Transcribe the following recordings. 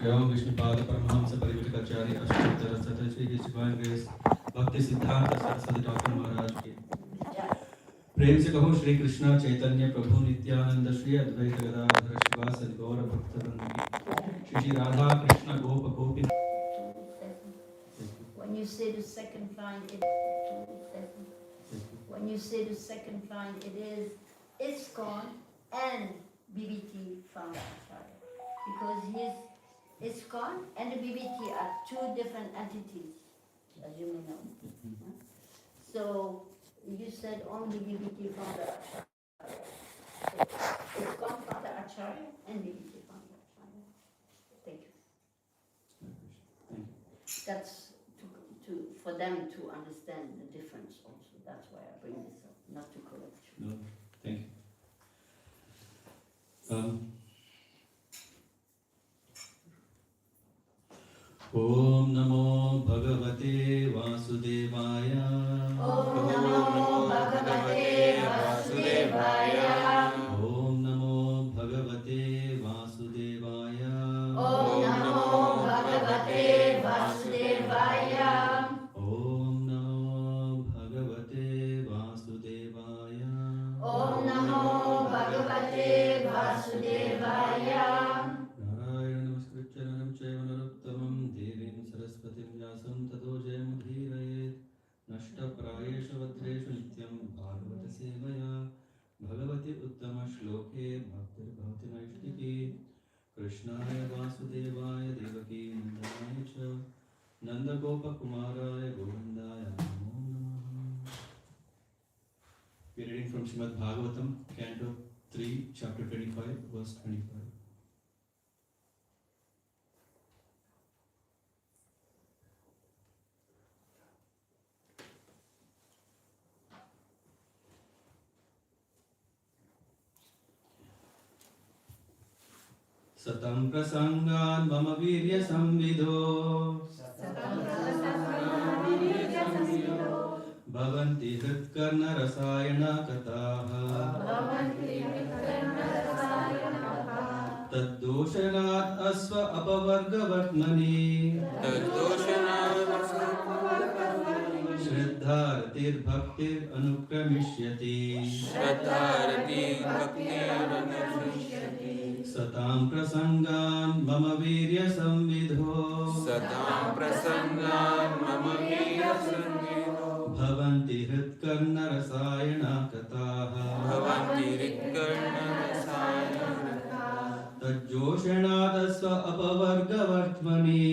Ram Vishnupada Paramahamsa Parivrikacharya Ashtadhara Sataji His Divine Grace Bhakti Siddhanta Saraswati Thakur Maharaj ki प्रेम से कहो श्री कृष्णा चैतन्य प्रभु नित्यानंद श्री अद्वैत गदाधर शिवासदि गौर भक्तवृंद की श्री राधा कृष्ण गोप गोपी. When you say the second line, when you say the second line, it is ISKCON and BBT Foundation, because his ISKCON and the BBT are two different entities, as you may know. So you said only BBT Foundation. ISKCON Founder Acharya and BBT Founder Acharya. Thank you. That's for them to understand the difference also. That's why I bring this up, not to correct you. No, thank you. Om Namo Bhagavate Vasudevaya. Om Namo Bhagavate Vasudevaya. Om Namo Bhagavate Vasudevaya. Om Namo Bhagavate Vasudevaya. Om Namo Bhagavate Vasudevaya. Om Namo Bhagavate Vasudevaya. Narayana Namaskritya Naram Chaiva Narottamam Devim Saraswatim Vyasam Tato Jayamudhirayet Nashta Prayesha Vadreshu Nityam Bhagavata Sevaya Bhagavati Uttama Shloke Bhaktir Bhavati Naishtiki Krishnaya Vasudevaya Devaki Nandaya Cha Nanda Gopa Kumaraya Govindaya Namo Namaha. We are reading from Srimad Bhagavatam, Canto 3, Chapter 25, verse 25. Satam prasangan mama virya samvidho Bhavanti hritkarna rasayana kataha Taddoshanat asva apavarga vatmani Shraddharatir bhaktir anukramishyati Satam prasangan mama virya samvidho Bhavanti hritkarna rasayana kataha Tajjoshanadasva apavarga vartmani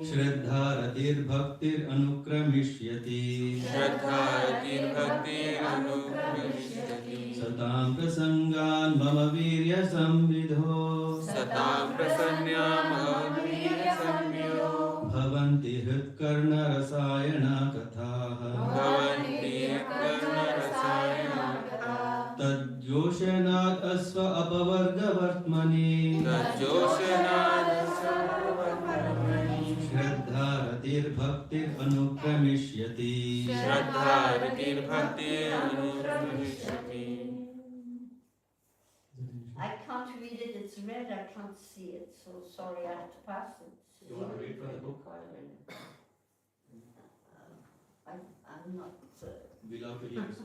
Shraddharatir bhaktir anukramishyati Satam prasangan mama virya samvidho Bhavanti hritkarna rasayana kathaha Tajjoshanat asva apavarga vartmani Shraddharatir bhaktir anukramishyati I can't read it, it's red, I can't see it, so sorry, I have to pass it. You want to read from the book? I'm not... We love to hear so.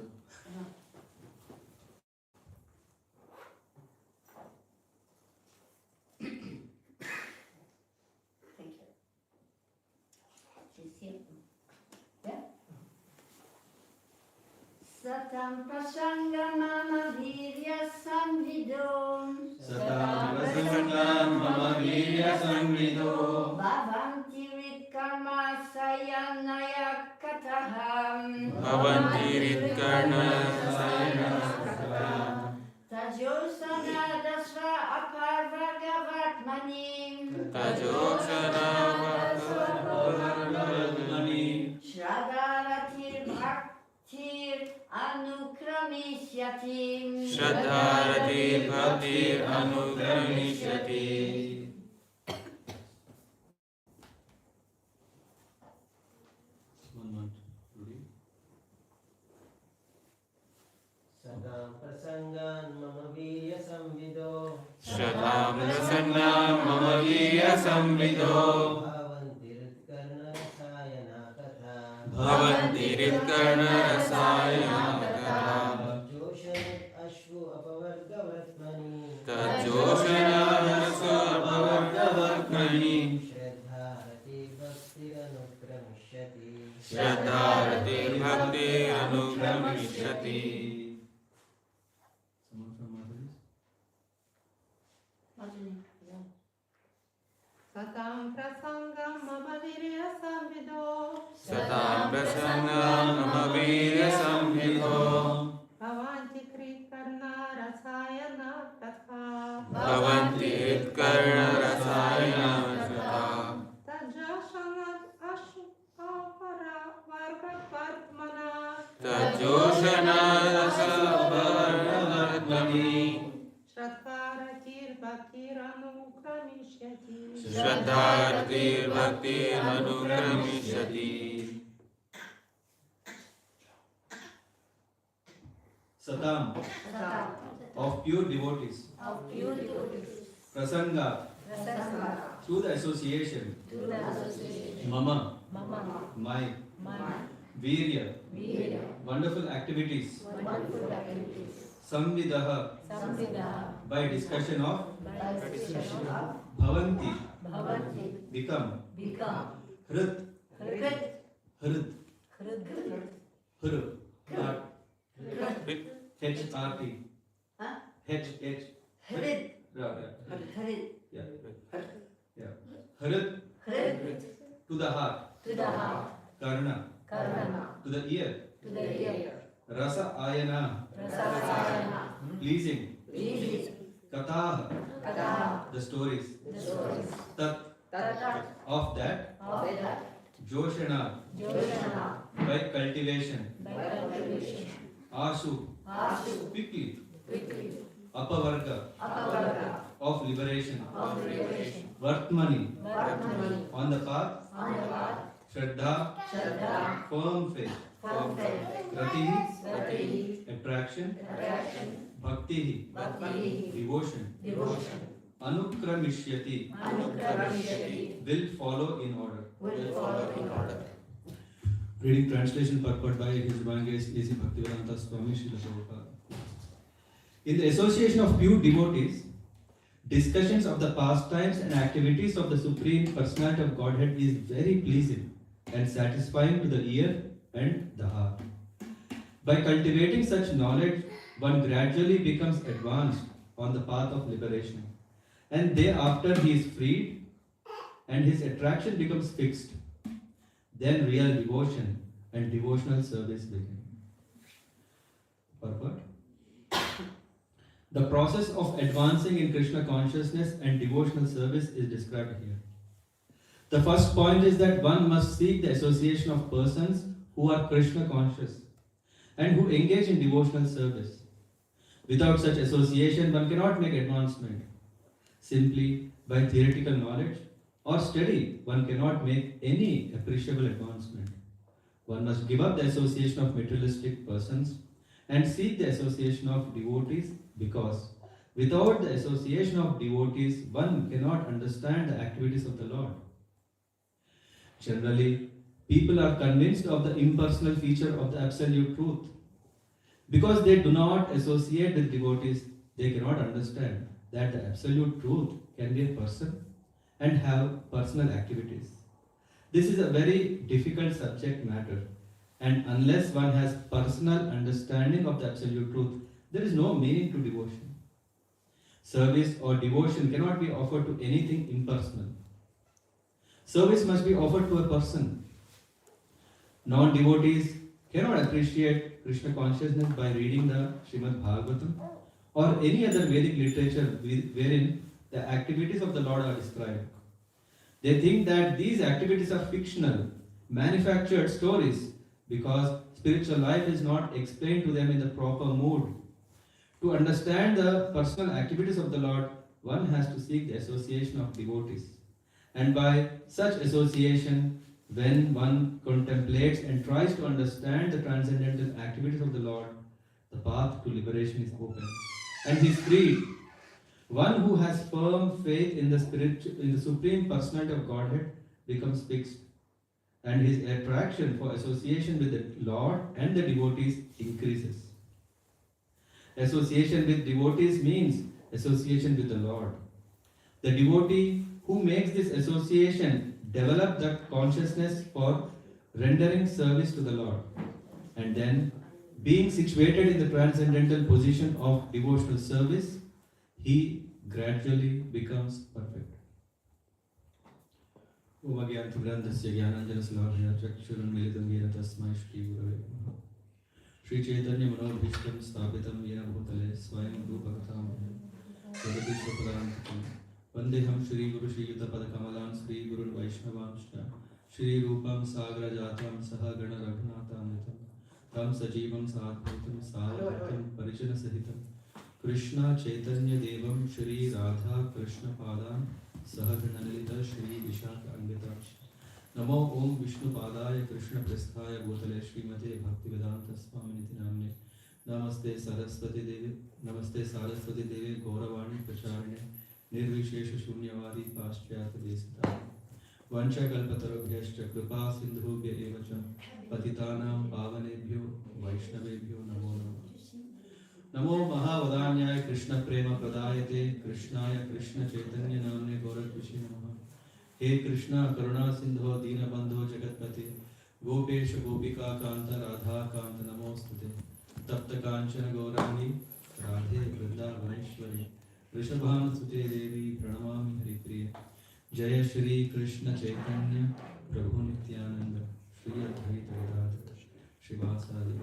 Thank you. She's here. Yeah? Satam prasanga mama virya samvidom Satam prasangan mama virya samvidho Bhavanti ritkarma sayanaya kataham Tajosana dasva aparvaga vatmanim Shradharatir bhaktir anukramisyatim Sadam prasangan mama virya samvidho Shraddham prasannam mama virya samvidho Bhavanti ritkarna rasayana katha Tajoshana rasu apavargavatmani Shraddharati bhakti anukramishati. Someone from Madhuri? Satam prasangam mama virya samvidho Satam prasannam mama virya samvidho Bhavanti kritarna rasayana katha Bhavanti ritkarna rasayana katha Tajashanat ashu apara varga partmana Tajoshana rasa apavargavatmani Shraddharatir bhaktir anukramishati Shraddharati bhakti anukramishati. Satam, of pure devotees. Prasanga, through the association. Mama, my. Virya, wonderful activities. Samvidaha, by discussion of. Bhavanti, become. Hrit, hrit, hrit, heart. HRT. H. Yeah. Hrit, to the heart. Karna, to the ear. Rasa ayana, pleasing. Katah, the stories. Tat, of that. Joshana, by cultivation. Ashu, quickly. Apavarga, of liberation. Vartmani, on the path. Shraddha, firm faith. Rati, attraction. Bhakti, devotion. Anukramishati, will follow in order. Reading translation purport by His Divine Grace A.C. Bhaktivedanta Swami Srila Prabhupada. In the association of pure devotees, discussions of the pastimes and activities of the Supreme Personality of Godhead is very pleasing and satisfying to the ear and the heart. By cultivating such knowledge, one gradually becomes advanced on the path of liberation, and thereafter he is freed and his attraction becomes fixed. Then real devotion and devotional service begin. Purport. The process of advancing in Krishna consciousness and devotional service is described here. The first point is that one must seek the association of persons who are Krishna conscious and who engage in devotional service. Without such association, one cannot make advancement. Simply by theoretical knowledge or study, one cannot make any appreciable advancement. One must give up the association of materialistic persons and seek the association of devotees, because without the association of devotees, one cannot understand the activities of the Lord. Generally, people are convinced of the impersonal feature of the absolute truth. Because they do not associate with devotees, they cannot understand that the absolute truth can be a person and have personal activities. This is a very difficult subject matter, and unless one has personal understanding of the absolute truth, there is no meaning to devotion. Service or devotion cannot be offered to anything impersonal. Service must be offered to a person. Non-devotees cannot appreciate Krishna consciousness by reading the Srimad Bhagavatam or any other Vedic literature wherein the activities of the Lord are described. They think that these activities are fictional, manufactured stories, because spiritual life is not explained to them in the proper mood. To understand the personal activities of the Lord, one has to seek the association of devotees. And by such association, when one contemplates and tries to understand the transcendental activities of the Lord, the path to liberation is open and he is freed. One who has firm faith in the supreme personality of Godhead becomes fixed, and his attraction for association with the Lord and the devotees increases. Association with devotees means association with the Lord. The devotee who makes this association develop that consciousness for rendering service to the Lord, and then being situated in the transcendental position of devotional service, he gradually becomes perfect. Om Agyantigrandhasya Jnananjanasalakshaya Chakshurunmilitam Yena Tasmai Shri Gurave Namaha. Shri Chaitanya Manobhishtam Sthapitam Yena Bhutale Swayam Rupa Kathamaya Jagati Shvaparantam Vandeham Shri Guru Shri Yuta Padakamalam Shri Gurun Vaishnavanscha Shri Rupam Sagra Jatam Saha Gana Raghunathamritam Tam Sajivam Sadhaitam Sadhaitam Parijana Sahitam Krishna Chaitanya Devam Shri Radha Krishna Padam Sahaganalita Shri Vishaka Angita Namo Om Vishnu Padaya Krishna Prasthaya Bhutale Srimate Bhaktivedanta Swaminiti Namne Namaste Saraswati Devi Gauravani Pracharine Nirvishesha Shunyavadi Paschyata Desita Vancha Kalpatarabhyascha Kripa Sindhubhya Evacha Patitanam Pavanebhyo Vaishnavebhyo Namo Namo Namo Mahavadanyaya Krishna Prema Pradayate Krishnaya Krishna Chaitanya Namne Gauravishya Namaha He Krishna Karuna Sindho Dina Bandho Jagatpati Gopesha Gopika Kanta Radha Kanta Namostute Tapta Kanchana Gaurani Radhe Vrinda Vaneshwari Rishabhana Sute Devi Pranamami Haripriya Jaya Shri Krishna Chaitanya Prabhu Nityananda Shri Advaita Vedanta Shivasadi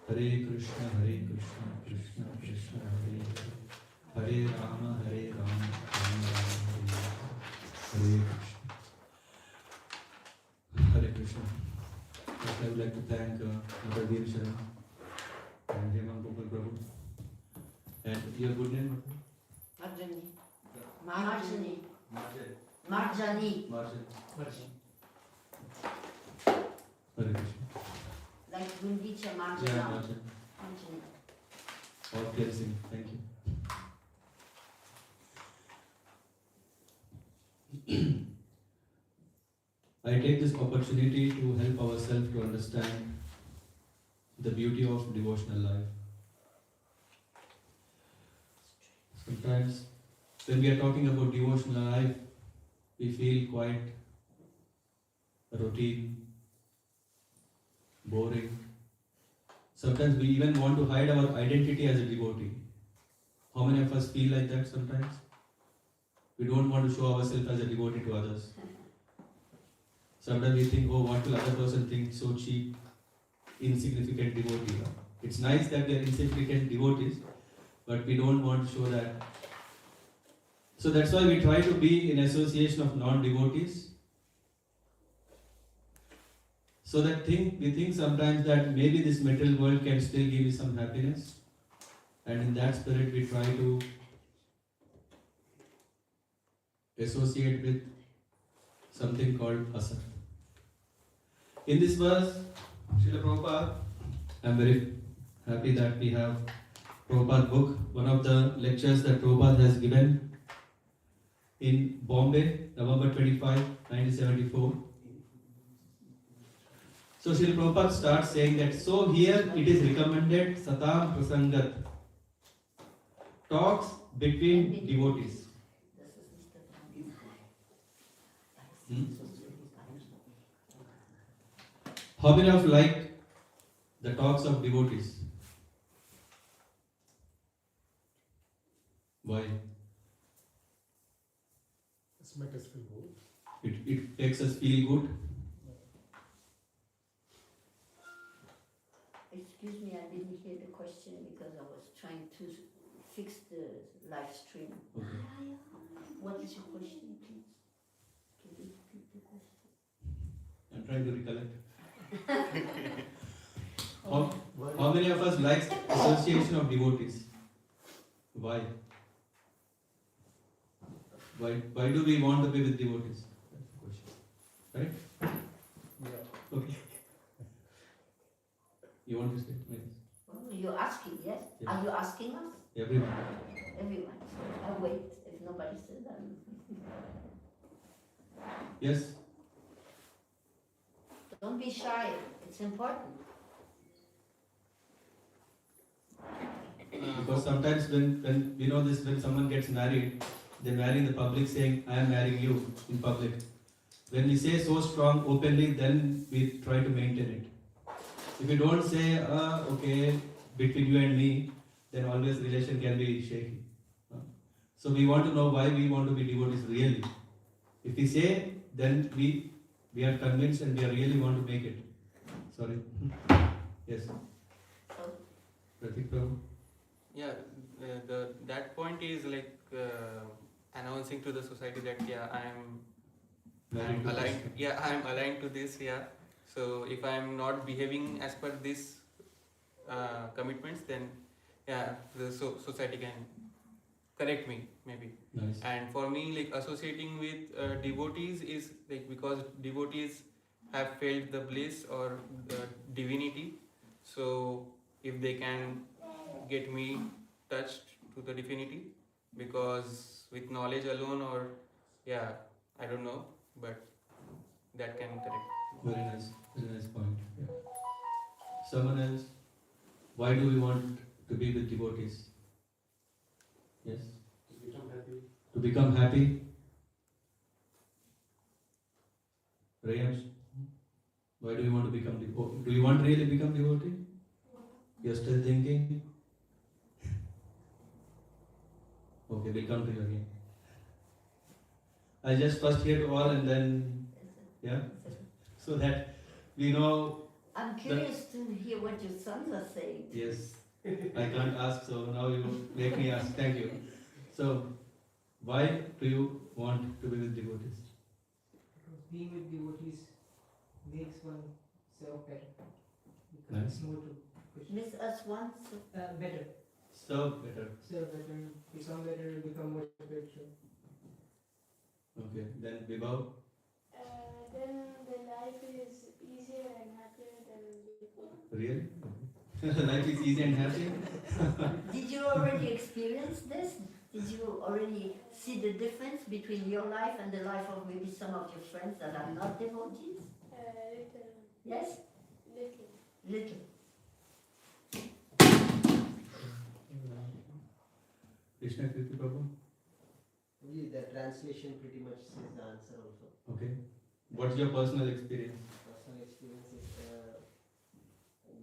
Hare Krishna Krishna Krishna Hare Hare Hare Rama Rama Rama Hare Krishna Hare Krishna. First I would like to thank Mother Veer Sharan and Hemant Gopal Prabhu. And your good name? Marjani. Marjani. Marjani. Marjani. Hare Krishna. Like Gundicha Yeah, Marjana. Marjani. Marjani. All clear singing. Thank you. I take this opportunity to help ourselves to understand the beauty of devotional life. Sometimes when we are talking about devotional life, we feel quite routine, boring. Sometimes we even want to hide our identity as a devotee. How many of us feel like that sometimes? We don't want to show ourselves as a devotee to others. Sometimes we think, oh, what will other person think, so cheap, insignificant devotee. It's nice that they are insignificant devotees, but we don't want to show that. So that's why we try to be in association of non-devotees. So that we think sometimes that maybe this material world can still give me some happiness. And in that spirit we try to associate with something called asat. In this verse, Srila Prabhupada, I am very happy that we have Prabhupada book, one of the lectures that Prabhupada has given in Bombay, November 25, 1974. So Srila Prabhupada starts saying that, so here it is recommended Satam Prasangat, talks between devotees. How many of you like the talks of devotees? Why? Let's make us feel good. It makes us feel good. Excuse me, I didn't hear the question because I was trying to fix the live stream. Okay. What is your question, please? Can you repeat the question? I'm trying to recollect. How many of us likes association of devotees? Why? Why do we want to be with devotees? That's the question. Right? Yeah. Okay. You want to say? Yes. Oh, you're asking, yes? Yeah. Are you asking us? Everyone. Everyone. wait. If nobody says that. Yes. Don't be shy. It's important. Because sometimes when you know this, when someone gets married, they marry in the public saying, I am marrying you in public. When we say so strong openly, then we try to maintain it. If you don't say, okay, between you and me, then always relation can be shaky. So we want to know why we want to be devotees really. If we say, then we are convinced and we really want to make it. Sorry. Yes. Pratik Prabhu. Yeah, that point is like announcing to the society that I'm aligned. Yeah, I'm aligned to this. Yeah. So if I'm not behaving as per this commitments, then the society can correct me maybe. Nice. And for me, like associating with devotees is like because devotees have felt the bliss or the divinity. So if they can get me touched to the divinity, because with knowledge alone or I don't know, but that can correct. Very nice point. Yeah. Someone else? Why do we want to be with devotees? Yes? To become happy. To become happy? Rayash? Why do you want to become devotee? Do you want to really become devotee? You're still thinking? Okay, we'll come to you again. I just first hear to all and then, so that we know. I'm curious to hear what your sons are saying. Yes, I can't ask, so now you make me ask. Thank you. So, why do you want to be with devotees? Because being with devotees makes one self better. Because Nice. it's more to Krishna. Miss us once. Better. Serve better. Serve better, become better, become more spiritual. Okay, then Vibhav? Then the life is easier and happier than before. Really? Life is easy and happy? Did you already experience this? Did you already see the difference between your life and the life of maybe some of your friends that are not devotees? Little. Yes? Little. Little. Krishna Kirti Prabhu? The translation pretty much says the answer also. Okay. What's your personal experience? Personal experience is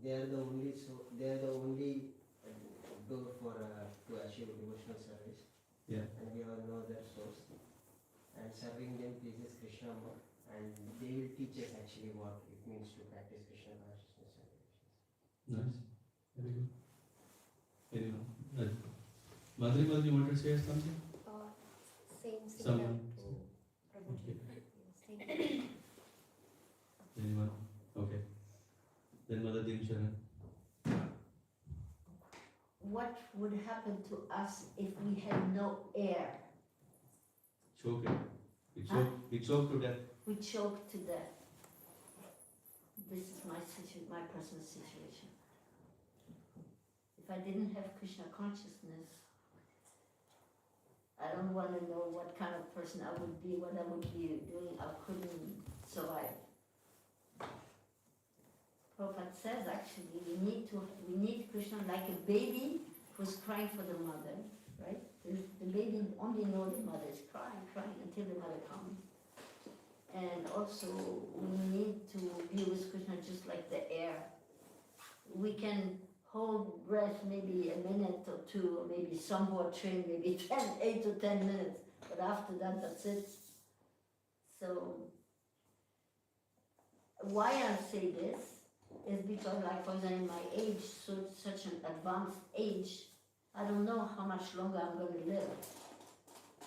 they are the only door for to achieve devotional service. Yeah. And we all know their source. And serving them pleases Krishna more. And they will teach us actually what it means to practice Krishna consciousness and devotions. Nice. Very good. Anyone? Madhuri, you want to say something? Same Someone? Prabhu. Okay. Anyone? Okay. Then Mother Dinsharan. What would happen to us if we had no air? Choke it. We choke to death. We choke to death. This is my personal situation. If I didn't have Krishna consciousness, I don't want to know what kind of person I would be, what I would be doing. I couldn't survive. Prabhupada says actually we need Krishna like a baby who's crying for the mother, right? The baby only knows the mother is crying until the mother comes. And also we need to be with Krishna just like the air. We can hold breath maybe a minute or two, or maybe somewhat train maybe 8 to 10 minutes, but after that, that's it. So, why I say this is because, like for example, my age, such an advanced age, I don't know how much longer I'm going to live.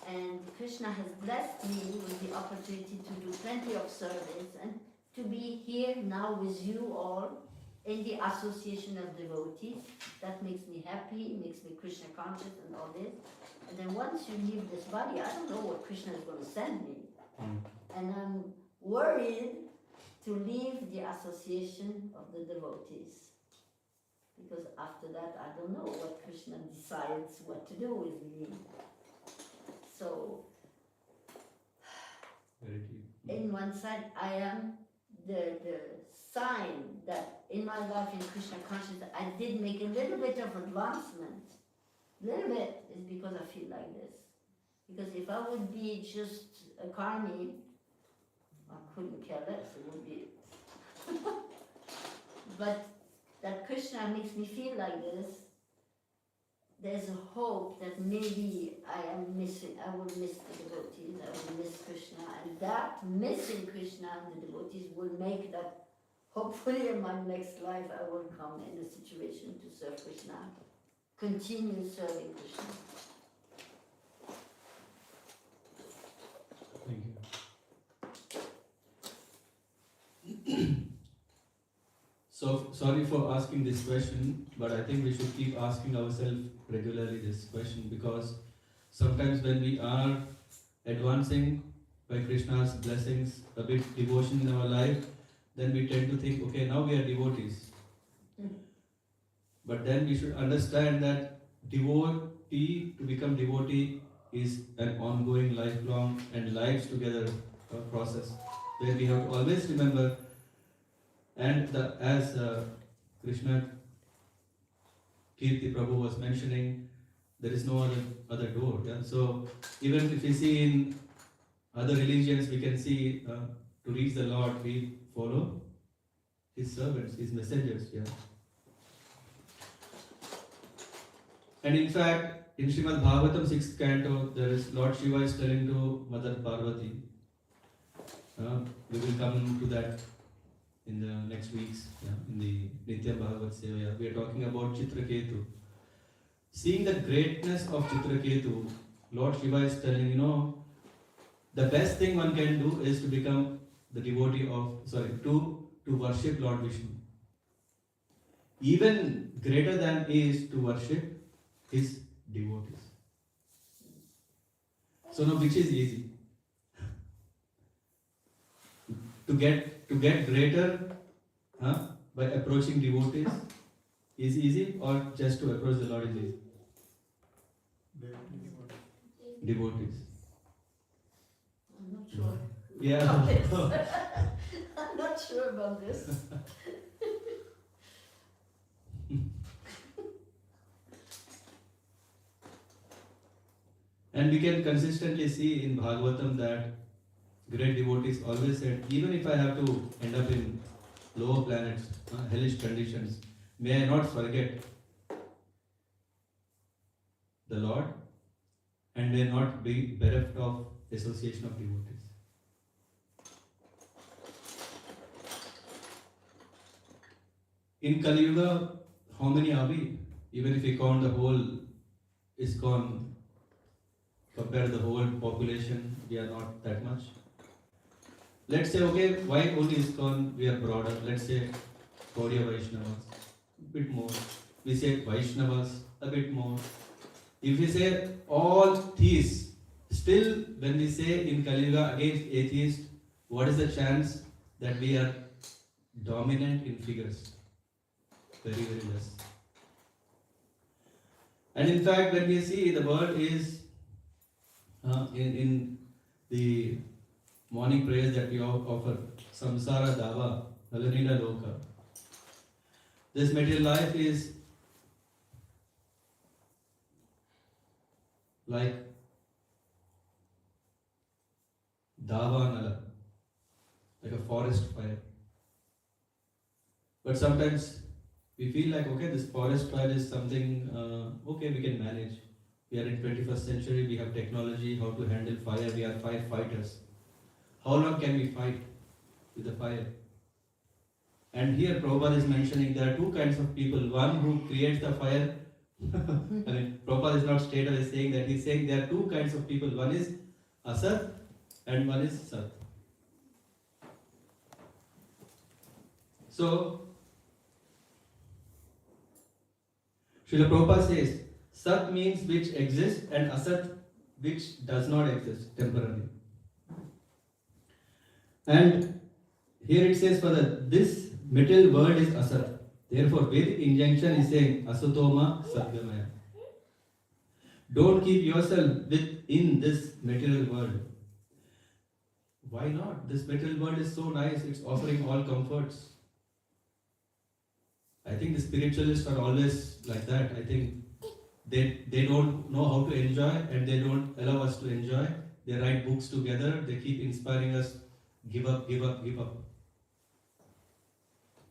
And Krishna has blessed me with the opportunity to do plenty of service and to be here now with you all in the association of devotees. That makes me happy, makes me Krishna conscious and all this. And then once you leave this body, I don't know what Krishna is going to send me. And I'm worried to leave the association of the devotees. Because after that, I don't know what Krishna decides what to do with me. in one side, I am the sign that in my life in Krishna consciousness, I did make a little bit of advancement. Little bit is because I feel like this. Because if I would be just a karmi, I couldn't care less, it would be. But that Krishna makes me feel like this, there's a hope that maybe I will miss the devotees, I will miss Krishna, and that missing Krishna and the devotees will make that, hopefully in my next life I will come in a situation to serve Krishna, continue serving Krishna. Thank you. So, sorry for asking this question, but I think we should keep asking ourselves regularly this question, because sometimes when we are advancing by Krishna's blessings, a bit devotion in our life, then we tend to think, okay, now we are devotees. But then we should understand that devotee, to become devotee, is an ongoing, lifelong and lives together process, where we have to always remember, and as Krishna Kirti Prabhu was mentioning, there is no other door. Yeah? So even if we see in other religions, we can see to reach the Lord, we follow His servants, His messengers. Yeah? And in fact, in Srimad Bhagavatam 6th canto, there is Lord Shiva is telling to Mother Parvati. We will come to that in the next weeks, in the Nitya Bhagavat Sevaya. We are talking about Chitraketu. Seeing the greatness of Chitraketu, Lord Shiva is telling, the best thing one can do is to become the devotee of, to worship Lord Vishnu. Even greater than is to worship his devotees. So now which is easy? To get greater by approaching devotees is easy, or just to approach the Lord is easy? Devotees. I'm not sure. Yeah. I'm not sure about this. And we can consistently see in Bhagavatam that great devotees always said, even if I have to end up in lower planets, hellish conditions, may I not forget the Lord, and may not be bereft of association of devotees. In Kali Yuga, how many are we? Even if we count the whole ISKCON, compare the whole population, we are not that much. Let's say, okay, why only ISKCON? We are broader. Let's say Gaudiya Vaishnavas, a bit more. We say Vaishnavas, a bit more. If we say all theists, still when we say in Kali Yuga against atheists, what is the chance that we are dominant in figures? Very, very less. And in fact, when we see the word is in the morning prayers that we offer, Samsara Dava, Nalanila Loka. This material life is like Dava Nala, like a forest fire. But sometimes we feel like, okay, this forest fire is something, okay, we can manage. We are in 21st century, we have technology, how to handle fire, we are firefighters. How long can we fight with the fire? And here Prabhupada is mentioning there are two kinds of people. One who creates the fire. Prabhupada is not straight away saying that. He's saying there are two kinds of people. One is Asat and one is Sat. So, Srila Prabhupada says, Sat means which exists and Asat which does not exist temporarily. And here it says this material world is Asat. Therefore, Vedic injunction is saying Asatoma Satgamaya. Don't keep yourself within this material world. Why not? This material world is so nice, it's offering all comforts. I think the spiritualists are always like that. I think they don't know how to enjoy and they don't allow us to enjoy. They write books together, they keep inspiring us, give up, give up, give up.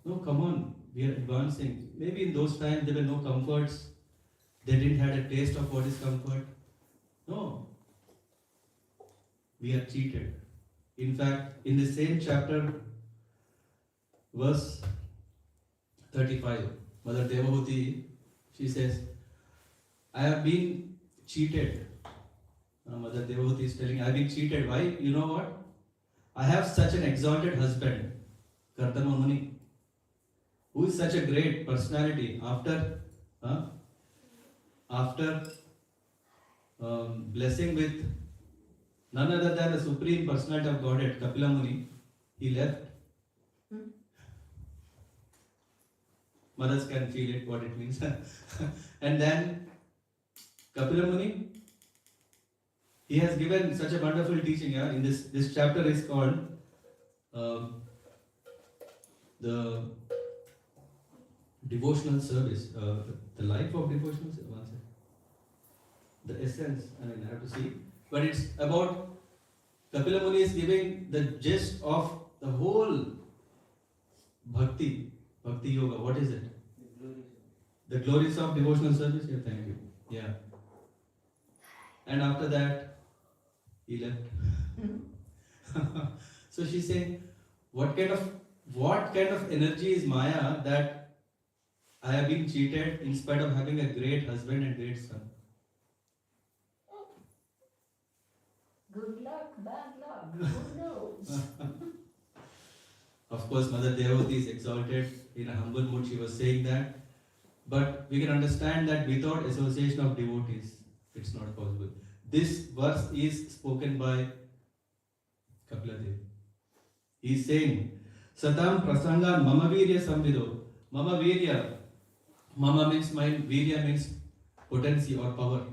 No, come on, we are advancing. Maybe in those times there were no comforts. They didn't have a taste of what is comfort. No. We are cheated. In fact, in the same chapter, verse 35, Mother Devahuti, she says, I have been cheated. Mother Devahuti is telling, I have been cheated. Why? You know what? I have such an exalted husband, Kartama Muni, who is such a great personality. After blessing with none other than the Supreme Personality of Godhead, Kapila Muni, he left. Mothers can feel it, what it means. And then Kapila Muni, he has given such a wonderful teaching. In this chapter is called the devotional service, the life of devotional service. One second. The essence, I have to see. But it's about Kapila Muni is giving the gist of the whole bhakti yoga. What is it? The glories of devotional service. Yeah, thank you. Yeah. And after that, he left. So she's saying, what kind of energy is Maya that I have been cheated in spite of having a great husband and great son? Good luck, bad luck, who knows? Of course, Mother Devahuti is exalted. In a humble mood, she was saying that. But we can understand that without association of devotees, it's not possible. This verse is spoken by Kapila Devi. He is saying, Satam prasanga mama virya samvido. Mama virya. Mama means mind, virya means potency or power.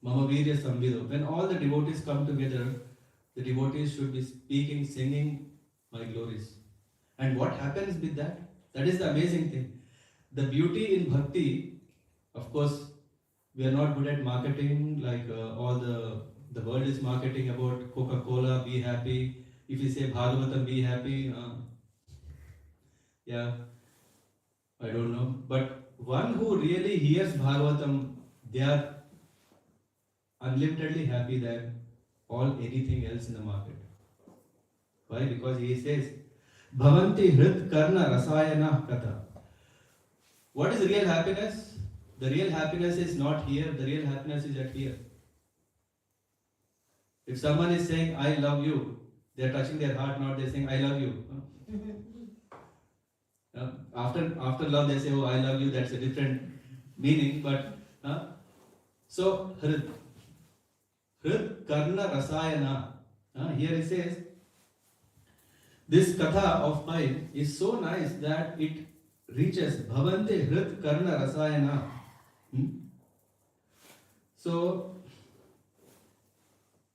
Mama virya samvido. When all the devotees come together, the devotees should be speaking, singing my glories. And what happens with that? That is the amazing thing. The beauty in bhakti, of course, we are not good at marketing, like all the world is marketing about Coca-Cola, be happy. If you say Bhagavatam, be happy. Yeah, I don't know. But one who really hears Bhagavatam, they are unlimitedly happy than anything else in the market. Why? Because he says, Bhavanti hrit karna rasayana katha. What is real happiness? The real happiness is not here, the real happiness is at here. If someone is saying, I love you, they are touching their heart, not they are saying, I love you. After love, they say, oh, I love you, that's a different meaning, but so, hrit karna rasayana. Here it says, this katha of mine is so nice that it reaches bhavante hrit karna rasayana. So,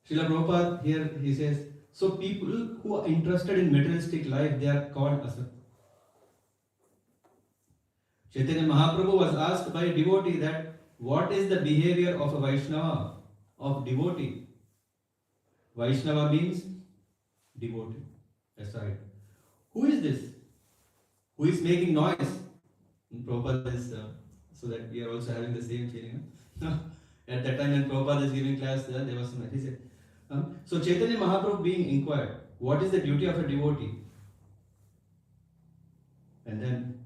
Srila Prabhupada here he says, so people who are interested in materialistic life, they are called asat. Chaitanya Mahaprabhu was asked by a devotee that what is the behavior of a Vaishnava, of devotee? Vaishnava means devotee. That's right. Who is this? Who is making noise? And Prabhupada is, so that we are also having the same feeling. At that time when Prabhupada is giving class, there was some, he said, so Chaitanya Mahaprabhu being inquired, what is the duty of a devotee? And then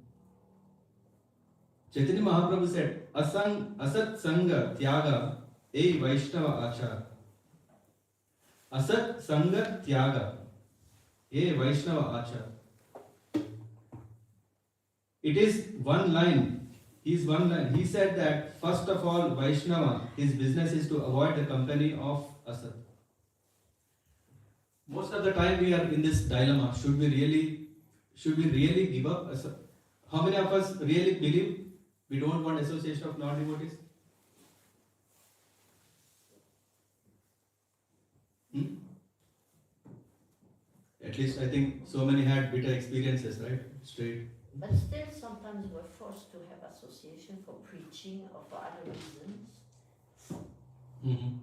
Chaitanya Mahaprabhu said, Asat Sangha Tyaga E Vaishnava Achar. Asat Sangha Tyaga E Vaishnava Achar. It is one line. He said that first of all, Vaishnava, his business is to avoid the company of Asat. Most of the time we are in this dilemma. Should we really give up Asat? How many of us really believe we don't want association of non-devotees? At least I think so many had bitter experiences, right? Straight. But still, sometimes we're forced to have association for preaching or for other reasons. Mm-hmm.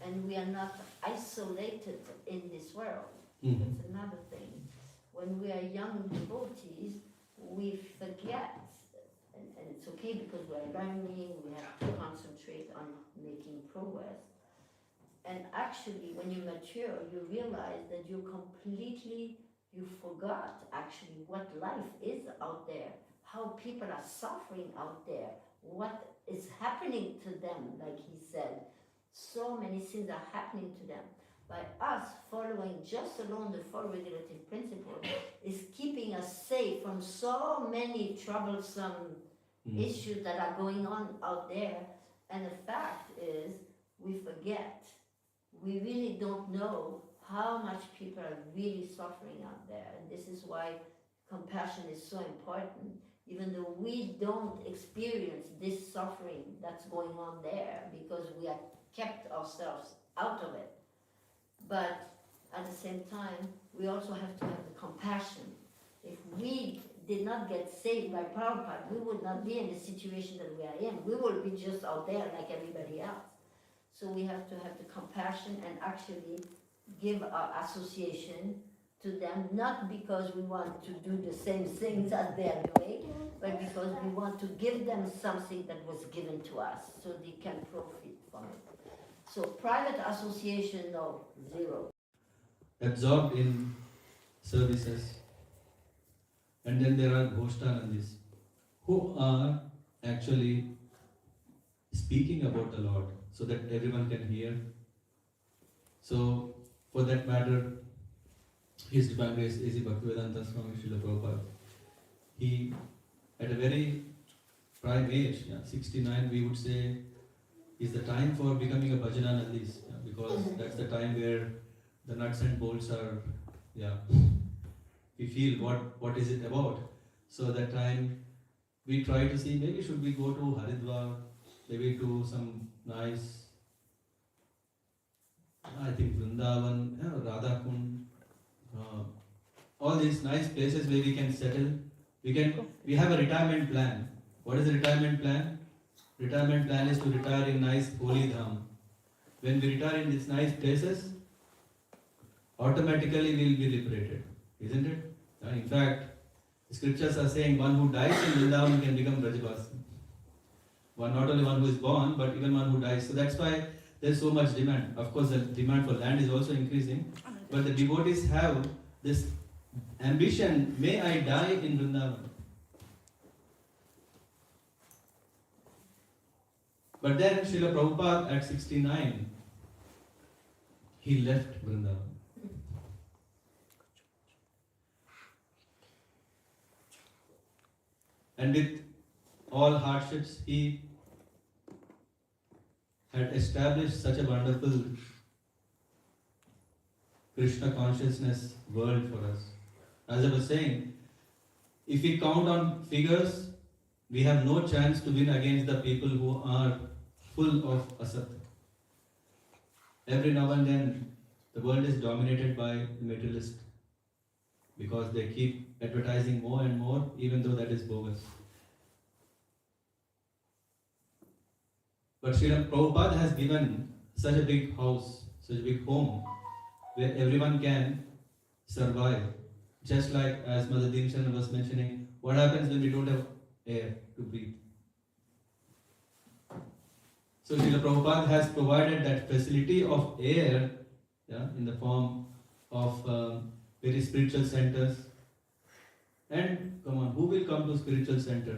And we are not isolated in this world. Mm-hmm. That's another thing. When we are young devotees, we forget. And it's okay because we're learning, we have to concentrate on making progress. And actually, when you mature, you realize that you forgot actually what life is out there, how people are suffering out there, what is happening to them, like he said. So many things are happening to them. By us following just alone the four regulative principles is keeping us safe from so many troublesome issues that are going on out there. And the fact is, we forget. We really don't know how much people are really suffering out there. And this is why compassion is so important, even though we don't experience this suffering that's going on there because we have kept ourselves out of it. But at the same time, we also have to have the compassion. If we did not get saved by Prabhupada, we would not be in the situation that we are in. We will be just out there like everybody else. So we have to have the compassion and actually give our association to them, not because we want to do the same things as they are doing, but because we want to give them something that was given to us so they can profit from it. So private association, no, zero. Absorbed in services. And then there are Ghoshtanandis who are actually speaking about the Lord so that everyone can hear. So, for that matter, His Divine Grace A.C. Bhaktivedanta Swami Srila Prabhupada, he, at a very prime age, 69, we would say, is the time for becoming a Bhajananandis, because that's the time where the nuts and bolts are, we feel what is it about. So that time we try to see, maybe should we go to Haridwar, maybe to some nice, I think Vrindavan, Radhakund, all these nice places where we can settle. We have a retirement plan. What is the retirement plan? Retirement plan is to retire in nice holy dham. When we retire in these nice places, automatically we will be liberated, isn't it? In fact, the scriptures are saying one who dies in Vrindavan can become Brajavasi. Not only one who is born, but even one who dies. So that's why there's so much demand. Of course, the demand for land is also increasing, but the devotees have this ambition, may I die in Vrindavan. But then Srila Prabhupada at 69, he left Vrindavan. And with all hardships, he had established such a wonderful Krishna consciousness world for us. As I was saying, if we count on figures, we have no chance to win against the people who are full of asat. Every now and then, the world is dominated by the materialist because they keep advertising more and more, even though that is bogus. But Srila Prabhupada has given such a big house, such a big home, where everyone can survive. Just like as Mother Deemchandra was mentioning, what happens when we don't have air to breathe? So Srila Prabhupada has provided that facility of air in the form of very spiritual centers. And come on, who will come to spiritual center?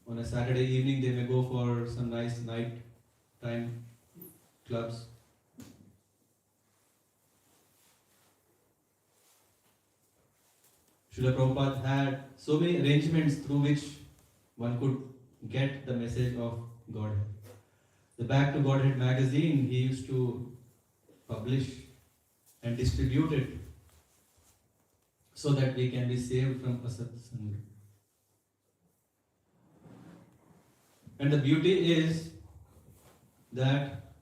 On a Saturday evening, they may go for some nice night time clubs. Srila Prabhupada had so many arrangements through which one could get the message of Godhead. The Back to Godhead magazine, he used to publish and distribute it so that we can be saved from asat sanga. And the beauty is that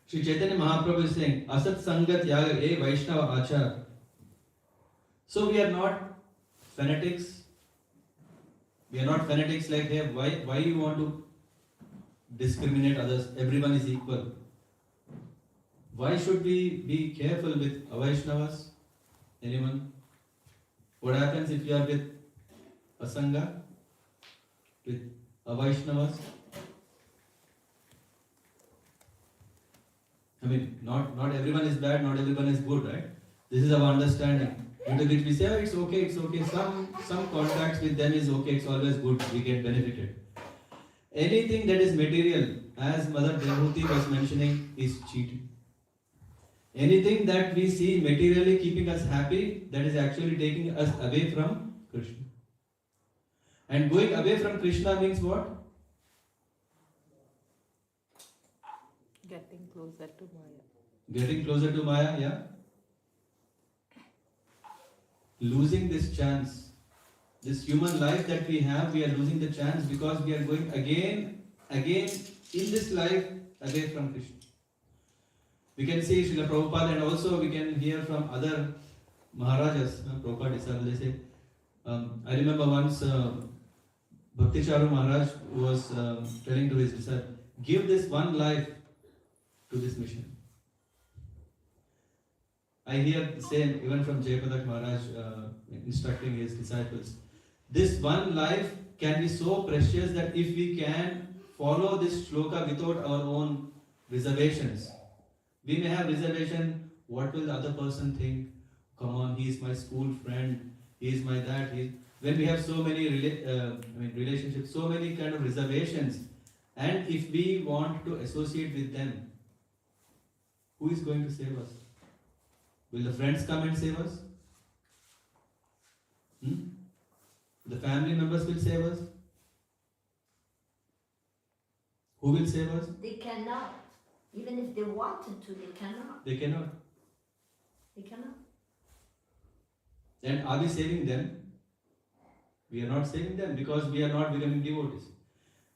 Sri Chaitanya Mahaprabhu is saying, Asat Sangat Yaga, E Vaishnava Achar. So we are not fanatics. We are not fanatics like, hey, why you want to discriminate others? Everyone is equal. Why should we be careful with Avaishnavas? Anyone? What happens if you are with Asanga? With Avaishnavas? I mean, not everyone is bad, not everyone is good, right? This is our understanding. Into which we say, oh, it's okay. Some contacts with them is okay, it's always good, we get benefited. Anything that is material, as Mother Devhuti was mentioning, is cheating. Anything that we see materially keeping us happy, that is actually taking us away from Krishna. And going away from Krishna means what? Getting closer to Maya. Getting closer to Maya, yeah. Losing this chance. This human life that we have, we are losing the chance because we are going again in this life away from Krishna. We can see Srila Prabhupada, and also we can hear from other Maharajas, Prabhupada disciples, they say, I remember once Bhakti Charu Maharaj was telling to his disciple, give this one life to this mission. I hear the same even from Jayapadak Maharaj instructing his disciples. This one life can be so precious that if we can follow this shloka without our own reservations. We may have reservation, what will the other person think? Come on, he is my school friend, he is my that. When we have so many relationships, so many kind of reservations, and if we want to associate with them, who is going to save us? Will the friends come and save us? The family members will save us? Who will save us? They cannot. Even if they wanted to, they cannot. They cannot. They cannot. And are we saving them? We are not saving them because we are not becoming devotees.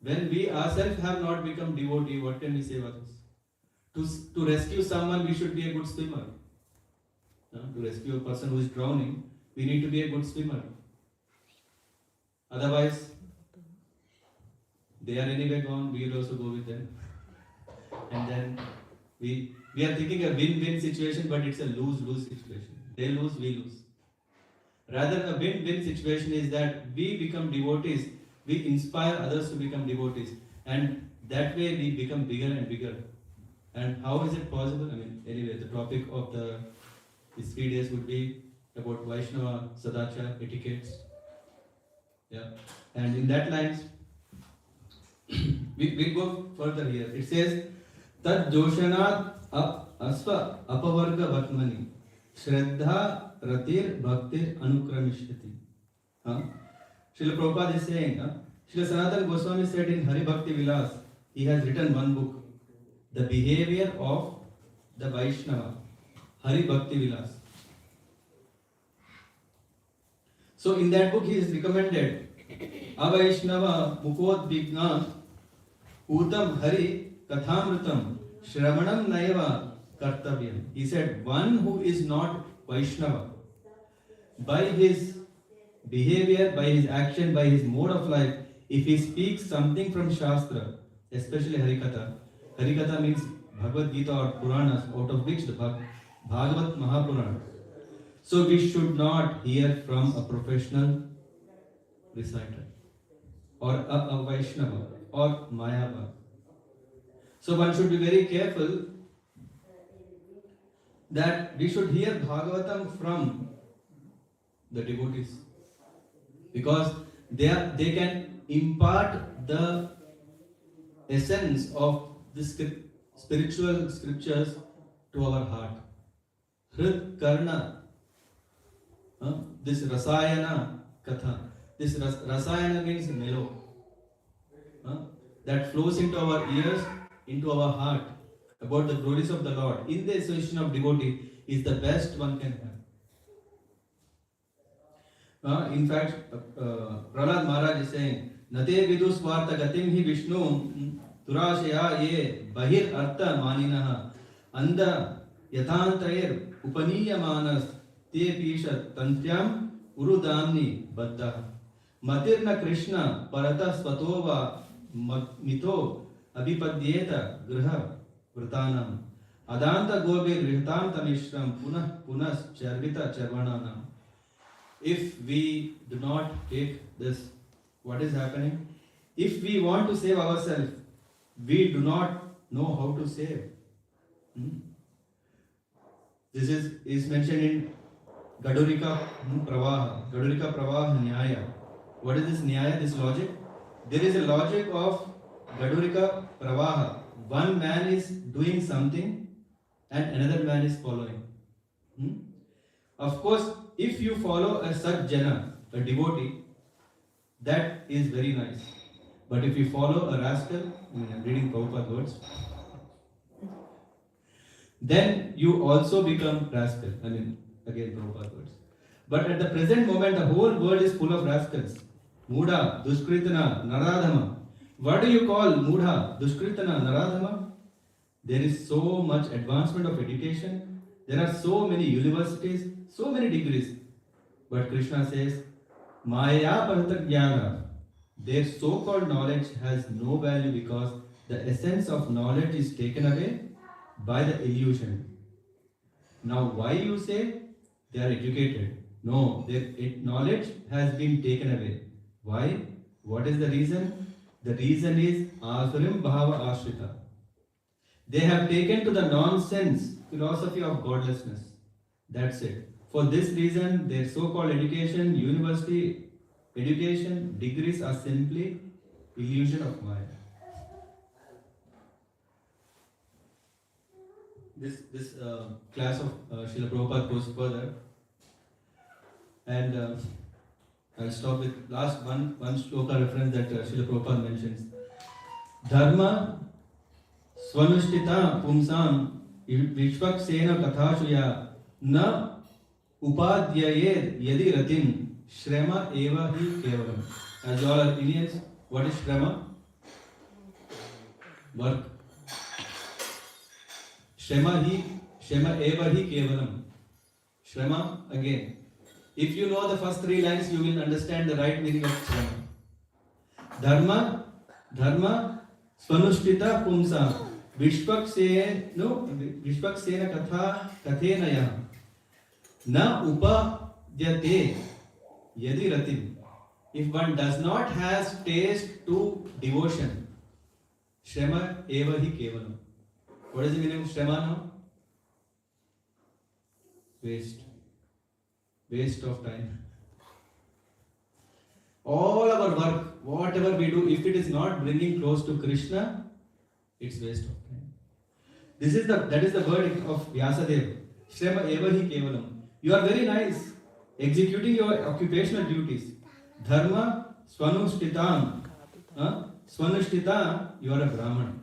When we ourselves have not become devotee, what can we save others? To rescue someone, we should be a good swimmer. To rescue a person who is drowning, we need to be a good swimmer. Otherwise, they are anyway gone, we will also go with them. And then we are thinking a win-win situation, but it's a lose-lose situation. They lose, we lose. Rather, a win-win situation is that we become devotees, we inspire others to become devotees, and that way we become bigger and bigger. And how is it possible? Anyway, the topic of these 3 days would be about Vaishnava Sadachar etiquettes. Yeah. And in that lines, we go further here. It says, Tad Joshanat Asva Apavarga Vatmani Shraddha Ratir Bhaktir Anukramishati. Srila Prabhupada is saying, Srila Sanatana Goswami said in Hari Bhakti Vilas, he has written one book, The Behavior of the Vaishnava, Hari Bhakti Vilas. So in that book he is recommended Avaishnava Mukhodvigna Utam Hari Kathamrutam Shravanam Naiva Kartavyam. He said, one who is not Vaishnava, by his behavior, by his action, by his mode of life, if he speaks something from Shastra, especially Harikatha, Harikatha means Bhagavad Gita or Puranas, out of which the Bhagavat Mahapurana. So we should not hear from a professional reciter or a Vaishnava or Mayava. So one should be very careful that we should hear Bhagavatam from the devotees, because they can impart the essence of the spiritual scriptures to our heart. Hrid Karna, this Rasayana Katha. This Rasayana means mellow. That flows into our ears, into our heart, about the glories of the Lord in the association of devotee is the best one can have. In fact, Prahlad Maharaj is saying, Nate vidus varta gatim hi Vishnu turashaya ye bahir artha maninaha Anda Yatantayir Upaniyamanas Te Pisha Tantyam Urudamni Baddha Matirna Krishna Parata Svatova Mito Abhipadyeta Griha Vritanam Adanta Gobe Grihatam Tamishram Punah Punas Charvita Charvananam. If we do not take this, what is happening? If we want to save ourselves, we do not know how to save. This is mentioned in Gadurika Pravaha Nyaya. What is this Nyaya, this logic? There is a logic of Gadurika Pravaha. One man is doing something and another man is following. Of course, if you follow a Sajjana, a devotee, that is very nice. But if you follow a rascal, I'm reading Prabhupada's words, then you also become rascal. Again Prabhupada's words. But at the present moment, the whole world is full of rascals. Mudha, Dushkritana, Naradhama. What do you call Mudha, Dushkritana, Naradhama? There is so much advancement of education. There are so many universities, so many degrees. But Krishna says, Maya Paratagyana. Their so-called knowledge has no value because the essence of knowledge is taken away by the illusion. Now, why you say they are educated? No, their knowledge has been taken away. Why? What is the reason? The reason is Asurim Bhava Ashrita. They have taken to the nonsense philosophy of godlessness. That's it. For this reason, their so-called education, university education, degrees are simply illusion of Maya. This class of Srila Prabhupada goes further, and I'll stop with last one shloka reference that Srila Prabhupada mentions. Dharma Swanushtita Pumsam Vishvaksena Kathashuya Na Upadhyayed Yadi Ratim Shrema Eva Hi Kevalam. As you all are Indians, what is Shrema? Work. Shrema Eva Hi Kevalam. Shrema again. If you know the first three lines, you will understand the right meaning of Shrema. Dharma Swanushtita Pumsa Vishvaksena Kathenaya Na Upadyate Yadi Ratim. If one does not have taste to devotion, Shrema Eva Hi Kevalam. What is the meaning of Shrema now? Waste of time. All our work, whatever we do, if it is not bringing close to Krishna, it's waste of time. That is the verdict of Vyasadeva. Shrema Eva Hi Kevalam. You are very nice, executing your occupational duties. Dharma Swanushtita. Swanushtita, you are a Brahman.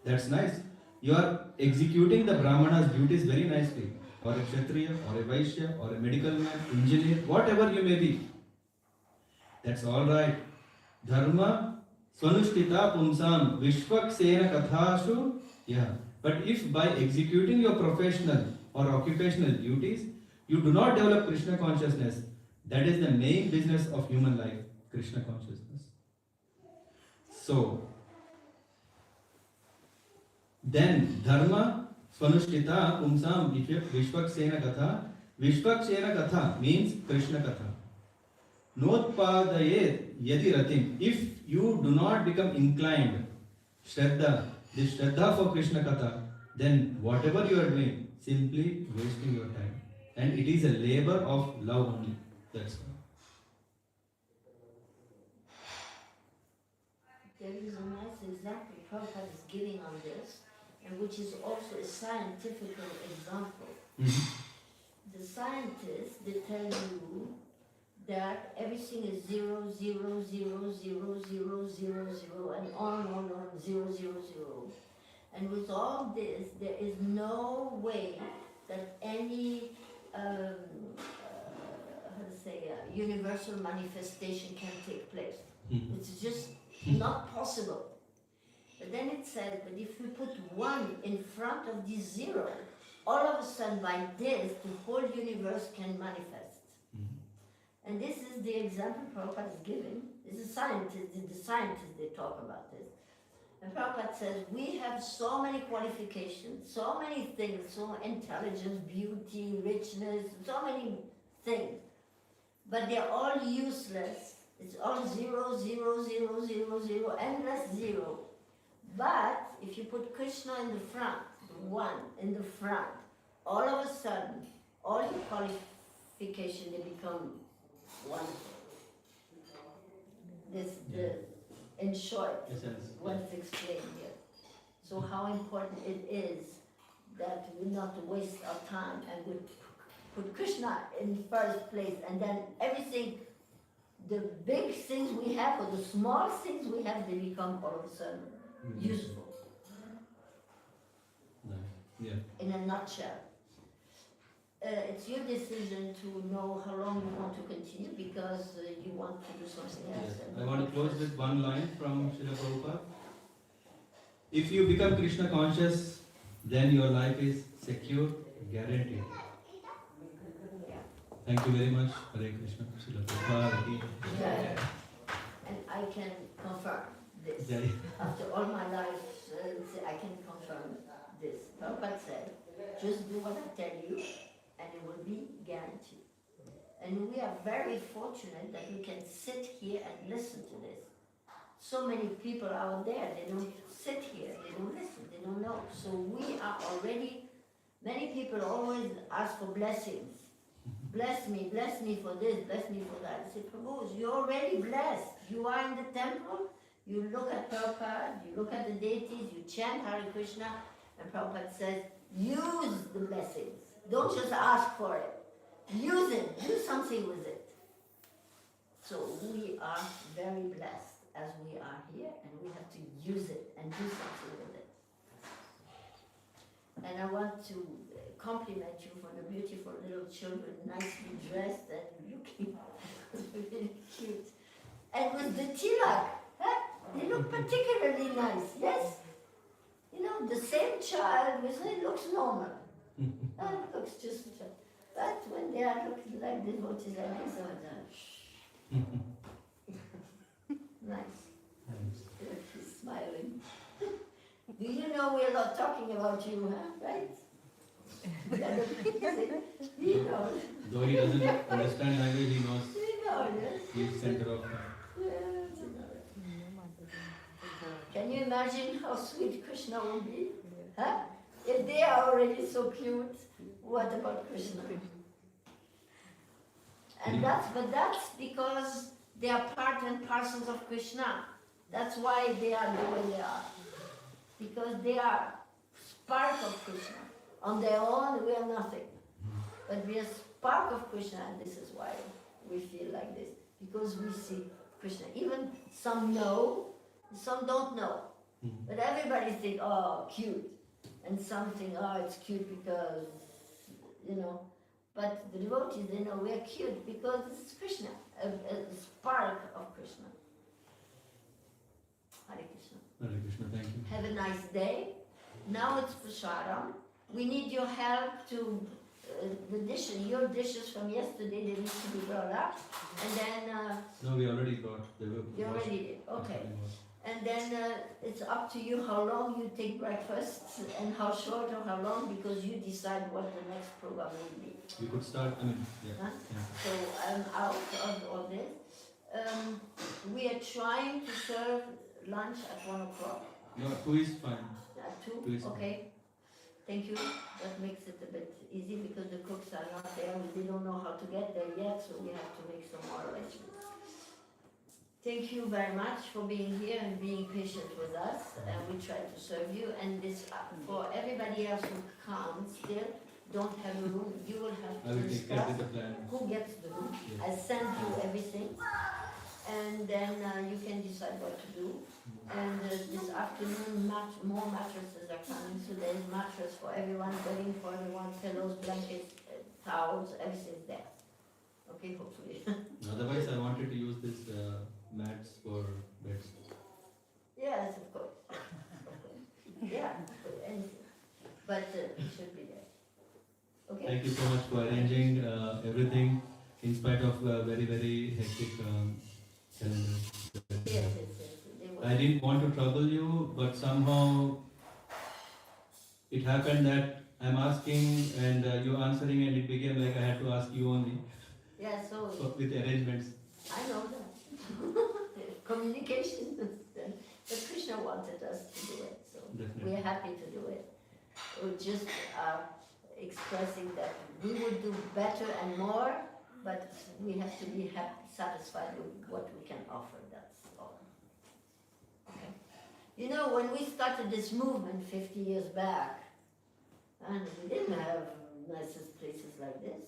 That's nice. You are executing the Brahmana's duties very nicely. Or a Kshatriya, or a Vaishya, or a medical man, engineer, whatever you may be. That's all right. Dharma Swanushtita Pumsam Vishvaksena Kathashu. Yeah. But if by executing your professional or occupational duties, you do not develop Krishna consciousness, that is the main business of human life, Krishna consciousness. So, then Dharma Swanushtita Pumsam Vishvaksena Katha. Vishvaksena Katha means Krishna Katha. Notpadayet Yadi Ratim. If you do not become inclined, Shraddha, this Shraddha for Krishna Katha, then whatever you are doing, simply wasting your time. And it is a labor of love only. That's all. There is a nice example Prabhupada is giving on this, and which is also a scientific example. Mm-hmm. The scientists, they tell you that everything is 0, 0, 0, 0, 0, 0, 0, and on, 0, 0, 0. And with all this, there is no way that any universal manifestation can take place. Mm-hmm. It's just not possible. But then it says, but if we put 1 in front of this 0, all of a sudden by this, the whole universe can manifest. And this is the example Prabhupada is giving. This is the scientists, they talk about this. And Prabhupada says, we have so many qualifications, so many things, so intelligence, beauty, richness, so many things. But they're all useless. It's all 0, 0, 0, 0, 0, endless 0. But if you put Krishna in the front, the 1 in the front, all of a sudden, all your qualifications, they become wonderful. In short, what is explained here. So how important it is that we not waste our time and we put Krishna in first place, and then everything, the big things we have or the small things we have, they become all of a sudden useful. Yeah. In a nutshell. It's your decision to know how long you want to continue, because you want to do something else. Yes. I want to close with one line from Srila Prabhupada. If you become Krishna conscious, then your life is secure, guaranteed. Thank you very much. Hare Krishna. Srila Prabhupada. Jai. And I can confirm this. Jai. After all my life, I can confirm this. Prabhupada said, just do what I tell you, and it will be guaranteed. And we are very fortunate that we can sit here and listen to this. So many people out there, they don't sit here, they don't listen, they don't know. So we are already, many people always ask for blessings. Bless me for this, bless me for that. I say, Prabhu, you're already blessed. You are in the temple, you look at Prabhupada, you look at the deities, you chant Hare Krishna, and Prabhupada says, use the blessings. Don't just ask for it. Use it. Do something with it. So we are very blessed as we are here, and we have to use it and do something with it. And I want to compliment you for the beautiful little children, nicely dressed and looking really cute. And with the tilak, they look particularly nice, yes? You know, the same child with it looks normal. It looks just, but when they are looking like devotees like this, nice. He's smiling. Do you know we're not talking about you, huh? Right? He knows. Though he doesn't understand language, he knows. He knows, yes. He's center of. Can you imagine how sweet Krishna will be? Huh? If they are already so cute, what about Krishna? And that's because they are part and parcels of Krishna. That's why they are the way they are. Because they are spark of Krishna. On their own, we are nothing. But we are spark of Krishna, and this is why we feel like this. Because we see Krishna. Even some know, some don't know. But everybody thinks, oh, cute. And some think, oh, it's cute because, you know. But the devotees, they know we're cute because it's Krishna, a spark of Krishna. Hare Krishna. Hare Krishna, thank you. Have a nice day. Now it's prasadam. We need your help to the dishes, your dishes from yesterday, they need to be brought up. And then... no, we already brought. You already did, okay. And then it's up to you how long you take breakfast and how short or how long, because you decide what the next program will be. We could start, I mean, yeah. Huh? Yeah. So I'm out of all this. We are trying to serve lunch at 1 o'clock. No, 2 is fine. At 2? 2 is fine. Okay. Thank you. That makes it a bit easy because the cooks are not there. They don't know how to get there yet, so we have to make some more arrangements. Thank you very much for being here and being patient with us, and we try to serve you. And this for everybody else who can't still don't have a room, you will have I to will take care discuss with the plan. who gets the room. Yes. I send you everything, and then you can decide what to do. And this afternoon, more mattresses are coming, so there is mattress for everyone, bedding for everyone, pillows, blankets, towels, everything's there. Okay, hopefully. Otherwise, I wanted to use this mats for beds. Yes, of course. Yeah, but it should be there. Okay? Thank you so much for arranging everything in spite of very, very hectic calendar. Yes. They were- I didn't want to trouble you, but somehow it happened that I'm asking and you answering, and it became like I had to ask you only Yeah, so with arrangements. I know that. Communication. But Krishna wanted us to do it, so Definitely. we're happy to do it. We're just expressing that we would do better and more, but we have to be satisfied with what we can offer, that's all. Okay. You know, when we started this movement 50 years back, and we didn't have nicest places like this.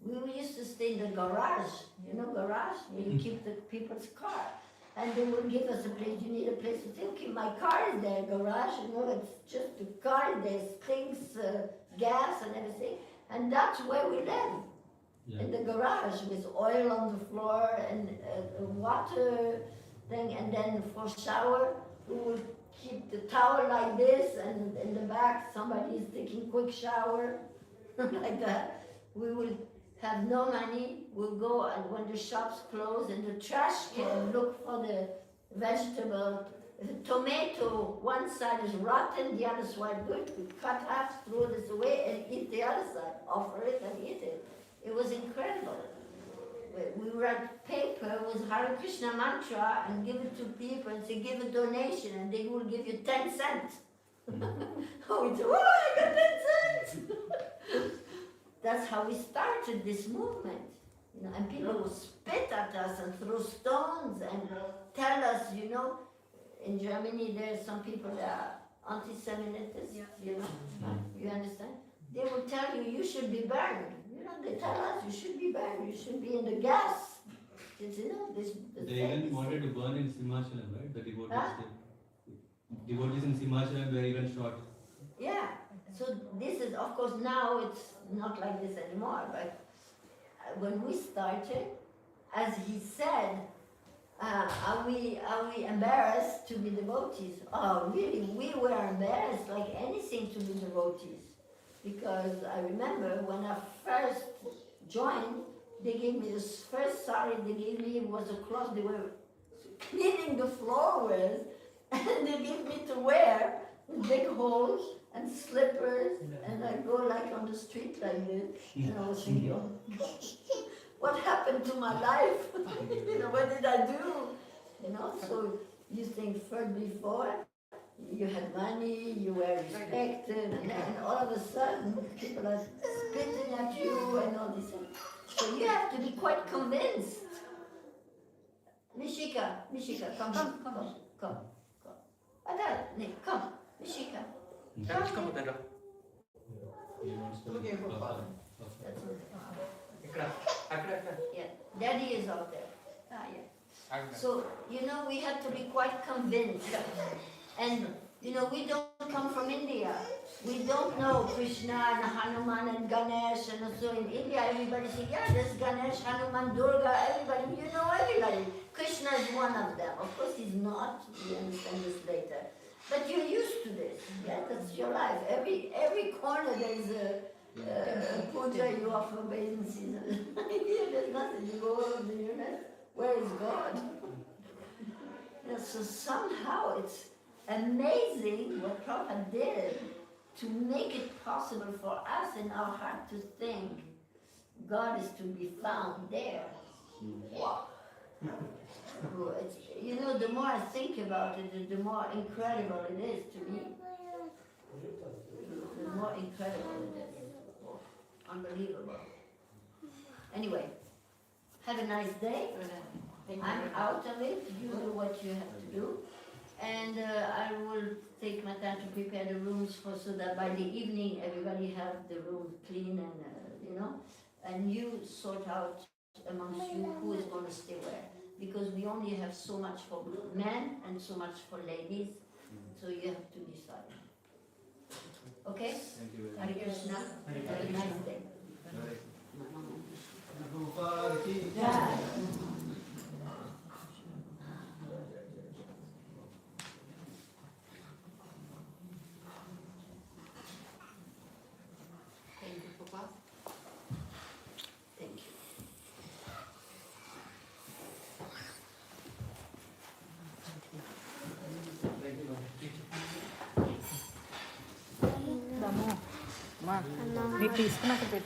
We used to stay in the garage, you know, garage, where you keep the people's car. And they would give us a place, you need a place to stay, okay, my car is there, garage, you know, it's just a car, there's things, gas and everything. And that's where we live, in the garage, with oil on the floor and a water thing, and then for shower, we would keep the towel like this, and in the back, somebody is taking quick shower, like that. We will have no money, we'll go, and when the shops close, in the trash can, look for the vegetable. The tomato, one side is rotten, the other side good. We cut half, throw this away, and eat the other side. Offer it and eat it. It was incredible. We write paper with Hare Krishna mantra and give it to people and say, give a donation, and they will give you 10 cents. Oh, we say, oh, I got 10 cents! That's how we started this movement. You know, and people will spit at us and throw stones and tell us, you know, in Germany there are some people that are anti-Semitic, you know, you understand? They will tell you, you should be burned. You know, they tell us, you should be burned, you should be in the gas. You know, this They even wanted to burn in Simachalam, right? The devotees. Huh? Devotees in Simachalam were even shot. Yeah, so this is, of course, now it's not like this anymore, but when we started, as he said, are we embarrassed to be devotees? Oh, really, we were embarrassed like anything to be devotees. Because I remember when I first joined, they gave me this first sari they gave me was a cloth they were cleaning the floor with, and they gave me to wear with big holes and slippers, and I go like on the street like this, and I was thinking, oh, what happened to my life? You know, what did I do? You know, so you think first before, you had money, you were respected, and all of a sudden, people are spitting at you and all this. So you have to be quite convinced. Mishika, come. Adal, Nick, come. Mishika. Come. He wants to Okay, go Papa. That's it. Yeah, Daddy is out there. Yeah. So, you know, we have to be quite convinced. And, you know, we don't come from India. We don't know Krishna and Hanuman and Ganesh. And so in India, everybody says, yeah, there's Ganesh, Hanuman, Durga, everybody. You know everybody. Krishna is one of them. Of course, he's not. We understand this later. But you're used to this. Yeah, that's your life. Every corner there's a puja you offer bathing season. Here there's nothing. You go over the universe. Where is God? So somehow it's amazing what Prabhupada did to make it possible for us in our heart to think God is to be found there. Wow. So it's, you know, the more I think about it, the more incredible it is to me. The more incredible it is. Unbelievable. Anyway, have a nice day. I'm out of it. You do what you have to do. And I will take my time to prepare the rooms so that by the evening everybody have the room clean and, you know, and you sort out amongst you who is going to stay where. Because we only have so much for men and so much for ladies, so you have to decide. Okay? Thank you Hare Krishna. Have a nice day. Yeah.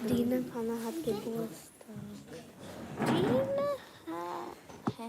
Dina खाना हाथ के दोस्त Dina है